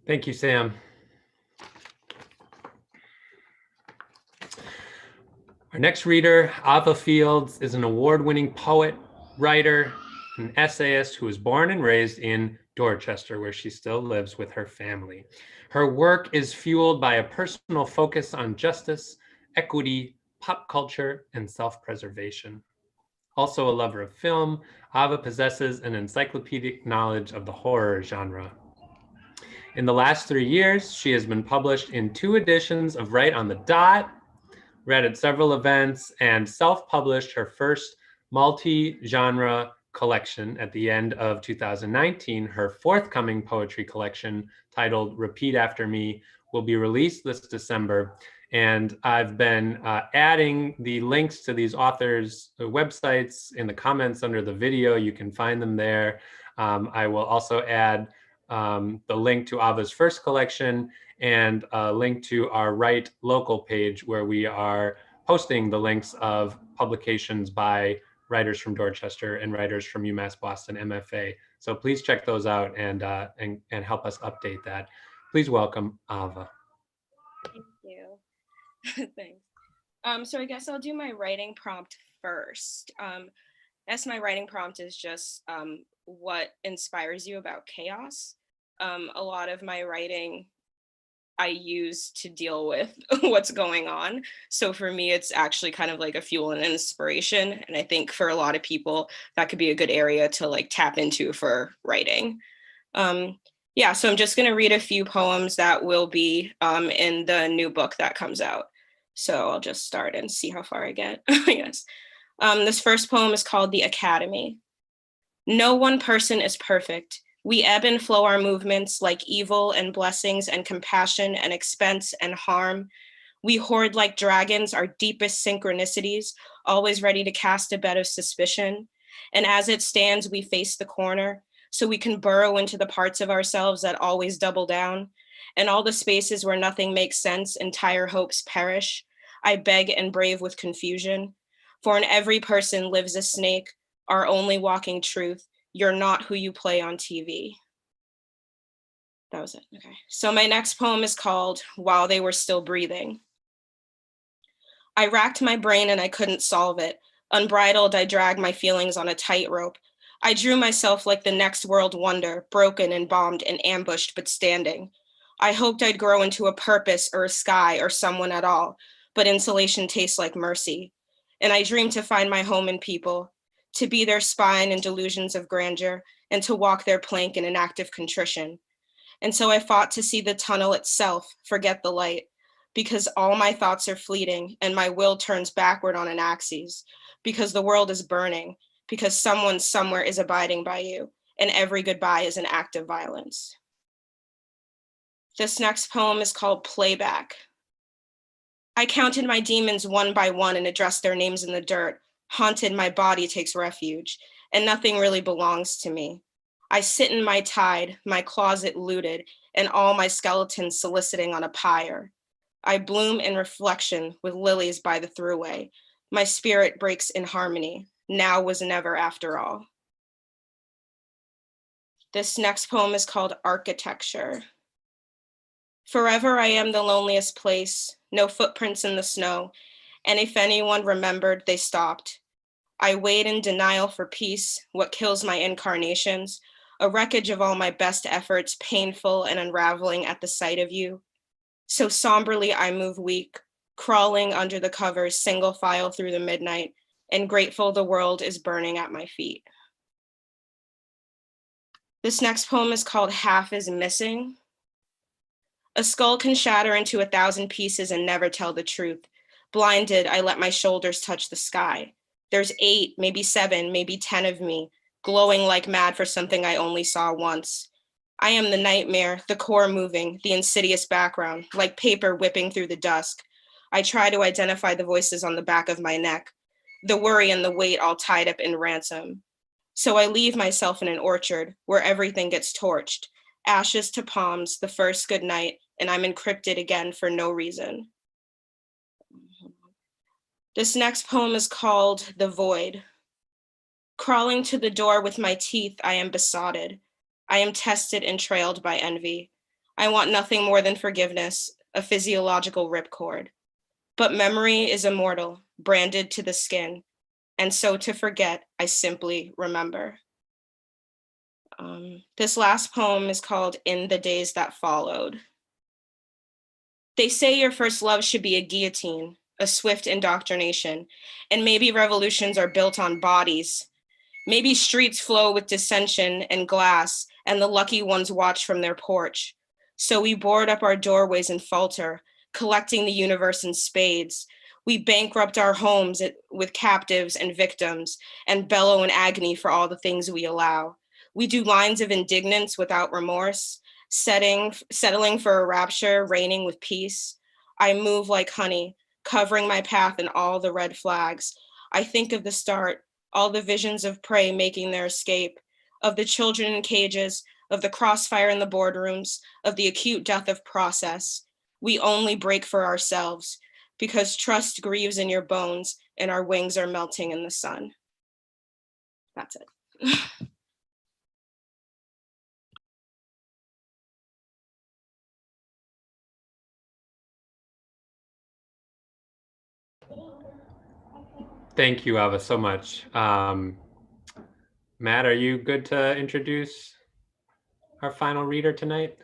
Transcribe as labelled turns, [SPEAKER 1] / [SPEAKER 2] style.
[SPEAKER 1] Thank you, Sam. Our next reader, Ava Fields, is an award-winning poet, writer, and essayist who was born and raised in Dorchester, where she still lives with her family. Her work is fueled by a personal focus on justice, equity, pop culture, and self-preservation. Also a lover of film, Ava possesses an encyclopedic knowledge of the horror genre. In the last 3 years, she has been published in 2 editions of Right on the Dot, read at several events, and self-published her first multi-genre collection at the end of 2019. Her forthcoming poetry collection, titled Repeat After Me, will be released this December. And I've been adding the links to these authors' websites in the comments under the video. You can find them there. I will also add the link to Ava's first collection and a link to our Write Local page, where we are posting the links of publications by writers from Dorchester and writers from UMass Boston MFA. So please check those out and help us update that. Please welcome Ava.
[SPEAKER 2] Thank you. Thanks. So I guess I'll do my writing prompt first. As my writing prompt is just what inspires you about chaos. A lot of my writing I use to deal with what's going on. So for me, it's actually kind of like a fuel and inspiration. And I think for a lot of people, that could be a good area to like tap into for writing. Yeah, so I'm just gonna read a few poems that will be in the new book that comes out. So I'll just start and see how far I get, I guess. This first poem is called The Academy. No one person is perfect. We ebb and flow our movements like evil and blessings and compassion and expense and harm. We hoard like dragons our deepest synchronicities, always ready to cast a bed of suspicion. And as it stands, we face the corner so we can burrow into the parts of ourselves that always double down. And all the spaces where nothing makes sense, entire hopes perish. I beg and brave with confusion. For in every person lives a snake, our only walking truth. You're not who you play on TV. That was it. Okay. So my next poem is called While They Were Still Breathing. I racked my brain and I couldn't solve it. Unbridled, I dragged my feelings on a tightrope. I drew myself like the next world wonder, broken and bombed and ambushed, but standing. I hoped I'd grow into a purpose or a sky or someone at all, but insulation tastes like mercy. And I dreamed to find my home in people, to be their spine in delusions of grandeur, and to walk their plank in an act of contrition. And so I fought to see the tunnel itself, forget the light, because all my thoughts are fleeting and my will turns backward on an axis, because the world is burning, because someone somewhere is abiding by you, and every goodbye is an act of violence. This next poem is called Playback. I counted my demons one by one and addressed their names in the dirt. Haunted, my body takes refuge, and nothing really belongs to me. I sit in my tide, my closet looted, and all my skeletons soliciting on a pyre. I bloom in reflection with lilies by the throughway. My spirit breaks in harmony. Now was never after all. This next poem is called Architecture. Forever I am the loneliest place, no footprints in the snow, and if anyone remembered, they stopped. I wait in denial for peace, what kills my incarnations, a wreckage of all my best efforts, painful and unraveling at the sight of you. So somberly I move weak, crawling under the covers, single file through the midnight, and grateful the world is burning at my feet. This next poem is called Half is Missing. A skull can shatter into 1,000 pieces and never tell the truth. Blinded, I let my shoulders touch the sky. There's 8, maybe 7, maybe 10 of me, glowing like mad for something I only saw once. I am the nightmare, the core moving, the insidious background, like paper whipping through the dusk. I try to identify the voices on the back of my neck, the worry and the weight all tied up in ransom. So I leave myself in an orchard where everything gets torched, ashes to palms, the first good night, and I'm encrypted again for no reason. This next poem is called The Void. Crawling to the door with my teeth, I am besotted. I am tested and trailed by envy. I want nothing more than forgiveness, a physiological ripcord. But memory is immortal, branded to the skin. And so to forget, I simply remember. This last poem is called In the Days That Followed. They say your first love should be a guillotine, a swift indoctrination, and maybe revolutions are built on bodies. Maybe streets flow with dissension and glass, and the lucky ones watch from their porch. So we board up our doorways and falter, collecting the universe in spades. We bankrupt our homes with captives and victims, and bellow in agony for all the things we allow. We do lines of indignance without remorse, settling for a rapture, reigning with peace. I move like honey, covering my path in all the red flags. I think of the start, all the visions of prey making their escape, of the children in cages, of the crossfire in the boardrooms, of the acute death of process. We only break for ourselves because trust grieves in your bones and our wings are melting in the sun. That's it.
[SPEAKER 1] Thank you, Ava, so much. Matt, are you good to introduce our final reader tonight?